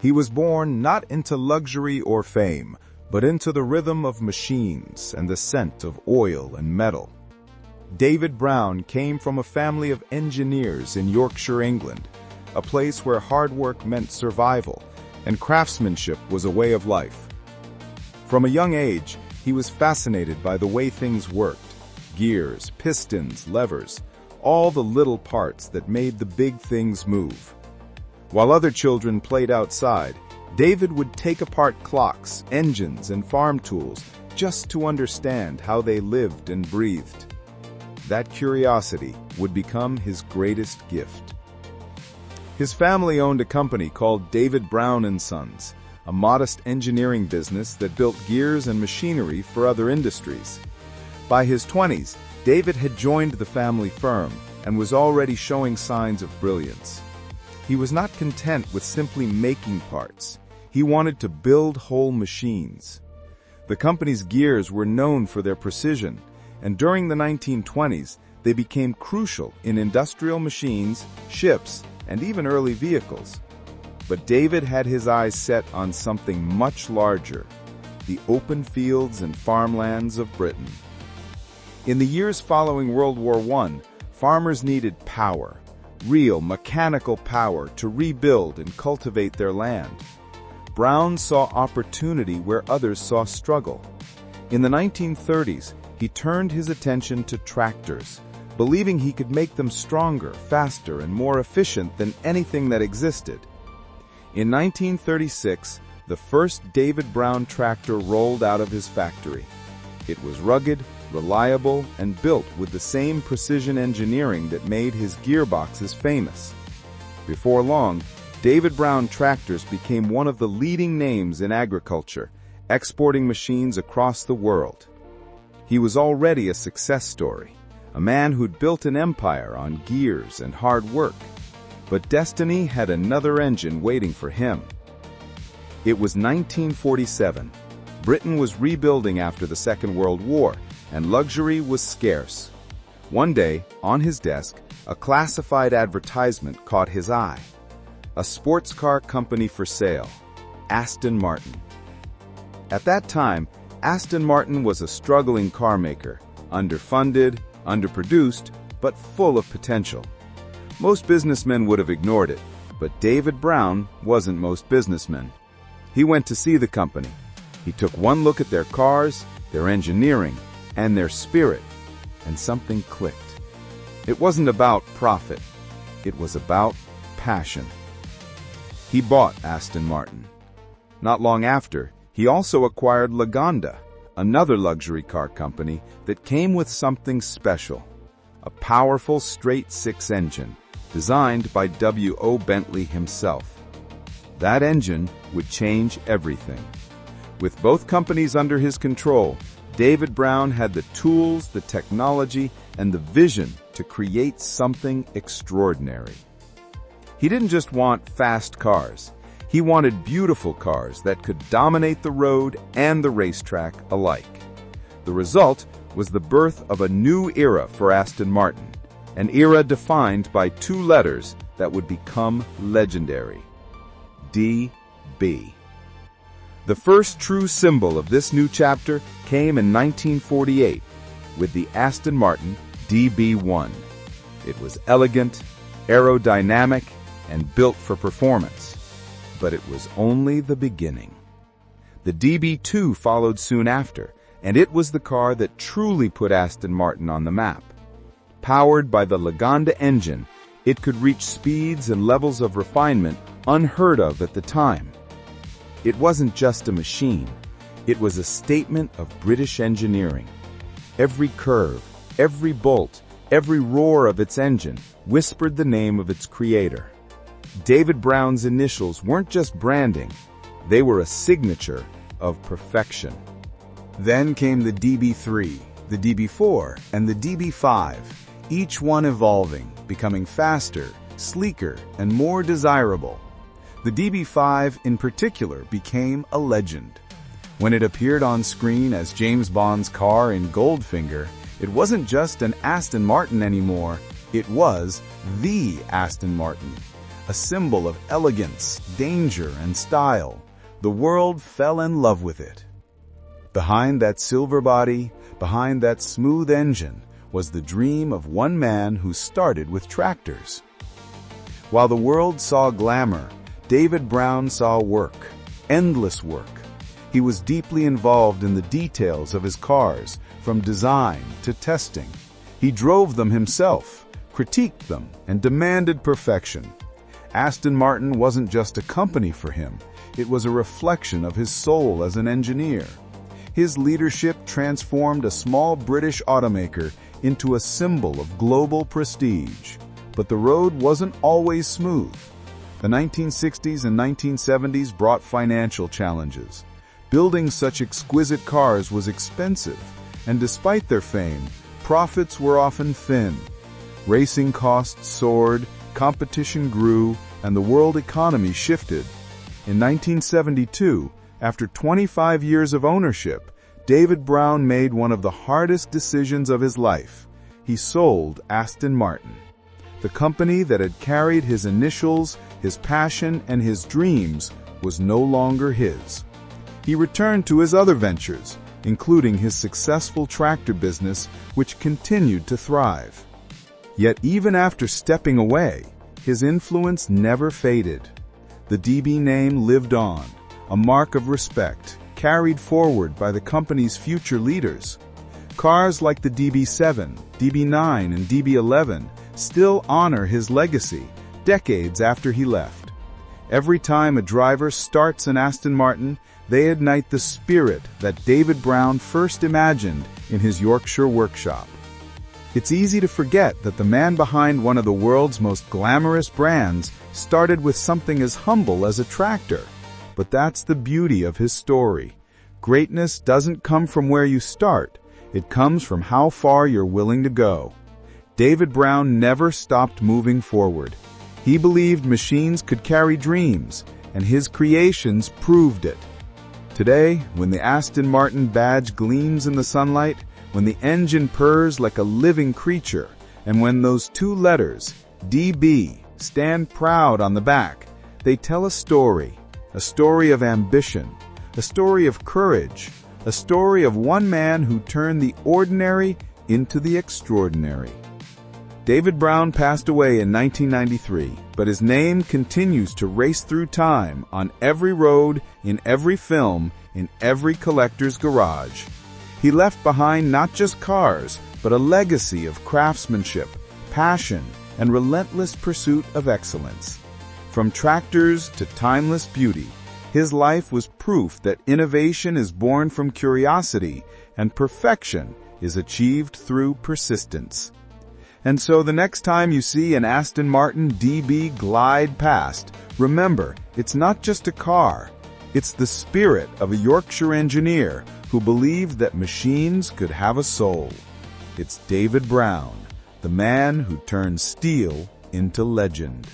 He was born not into luxury or fame, but into the rhythm of machines and the scent of oil and metal. David Brown came from a family of engineers in Yorkshire, England, a place where hard work meant survival and craftsmanship was a way of life. From a young age, he was fascinated by the way things worked: gears, pistons, levers, all the little parts that made the big things move. While other children played outside, David would take apart clocks, engines, and farm tools just to understand how they lived and breathed. That curiosity would become his greatest gift. His family owned a company called David Brown & Sons, a modest engineering business that built gears and machinery for other industries. By his 20s, David had joined the family firm and was already showing signs of brilliance. He was not content with simply making parts. He wanted to build whole machines. The company's gears were known for their precision, and during the 1920s, they became crucial in industrial machines, ships, and even early vehicles. But David had his eyes set on something much larger: the open fields and farmlands of Britain. In the years following World War I, farmers needed power, real mechanical power to rebuild and cultivate their land. Brown saw opportunity where others saw struggle. In the 1930s, he turned his attention to tractors, believing he could make them stronger, faster, and more efficient than anything that existed. In 1936, the first David Brown tractor rolled out of his factory. It was rugged, reliable, and built with the same precision engineering that made his gearboxes famous. Before long, David Brown tractors became one of the leading names in agriculture, exporting machines across the world. He was already a success story, a man who'd built an empire on gears and hard work. But destiny had another engine waiting for him. It was 1947. Britain was rebuilding after the Second World War, and luxury was scarce. One day, on his desk, a classified advertisement caught his eye. A sports car company for sale, Aston Martin. At that time, Aston Martin was a struggling car maker, underfunded, underproduced, but full of potential. Most businessmen would have ignored it, but David Brown wasn't most businessmen. He went to see the company. He took one look at their cars, their engineering, and their spirit, and something clicked. It wasn't about profit. It was about passion. He bought Aston Martin. Not long after, he also acquired Lagonda, another luxury car company that came with something special: a powerful straight-six engine, designed by W.O. Bentley himself. That engine would change everything. With both companies under his control, David Brown had the tools, the technology, and the vision to create something extraordinary. He didn't just want fast cars. He wanted beautiful cars that could dominate the road and the racetrack alike. The result was the birth of a new era for Aston Martin, an era defined by two letters that would become legendary: DB. The first true symbol of this new chapter came in 1948 with the Aston Martin DB1. It was elegant, aerodynamic, and built for performance. But it was only the beginning. The DB2 followed soon after, and it was the car that truly put Aston Martin on the map. Powered by the Lagonda engine, it could reach speeds and levels of refinement unheard of at the time. It wasn't just a machine. It was a statement of British engineering. Every curve, every bolt, every roar of its engine whispered the name of its creator. David Brown's initials weren't just branding. They were a signature of perfection. Then came the DB3, the DB4, and the DB5, each one evolving, becoming faster, sleeker, and more desirable. The DB5 in particular became a legend. When it appeared on screen as James Bond's car in Goldfinger, it wasn't just an Aston Martin anymore, it was the Aston Martin. a symbol of elegance, danger, and style. The world fell in love with it. Behind that silver body, behind that smooth engine, was the dream of one man who started with tractors. While the world saw glamour, David Brown saw work, endless work. He was deeply involved in the details of his cars, from design to testing. He drove them himself, critiqued them, and demanded perfection. Aston Martin wasn't just a company for him, it was a reflection of his soul as an engineer. His leadership transformed a small British automaker into a symbol of global prestige. But the road wasn't always smooth. The 1960s and 1970s brought financial challenges. Building such exquisite cars was expensive, and despite their fame, profits were often thin. Racing costs soared, competition grew, and the world economy shifted. In 1972, after 25 years of ownership, David Brown made one of the hardest decisions of his life. He sold Aston Martin. The company that had carried his initials, his passion, and his dreams was no longer his. He returned to his other ventures, including his successful tractor business, which continued to thrive. Yet even after stepping away, his influence never faded. The DB name lived on, a mark of respect, carried forward by the company's future leaders. Cars like the DB7, DB9, and DB11 still honor his legacy, decades after he left. Every time a driver starts an Aston Martin, they ignite the spirit that David Brown first imagined in his Yorkshire workshop. It's easy to forget that the man behind one of the world's most glamorous brands started with something as humble as a tractor. But that's the beauty of his story. Greatness doesn't come from where you start. It comes from how far you're willing to go. David Brown never stopped moving forward. He believed machines could carry dreams, and his creations proved it. Today, when the Aston Martin badge gleams in the sunlight, when the engine purrs like a living creature, and when those two letters, DB, stand proud on the back, they tell a story of ambition, a story of courage, a story of one man who turned the ordinary into the extraordinary. David Brown passed away in 1993, but his name continues to race through time on every road, in every film, in every collector's garage. He left behind not just cars, but a legacy of craftsmanship, passion, and relentless pursuit of excellence. From tractors to timeless beauty, his life was proof that innovation is born from curiosity and perfection is achieved through persistence. And so the next time you see an Aston Martin DB glide past, remember, it's not just a car. It's the spirit of a Yorkshire engineer who believed that machines could have a soul. It's David Brown, the man who turned steel into legend.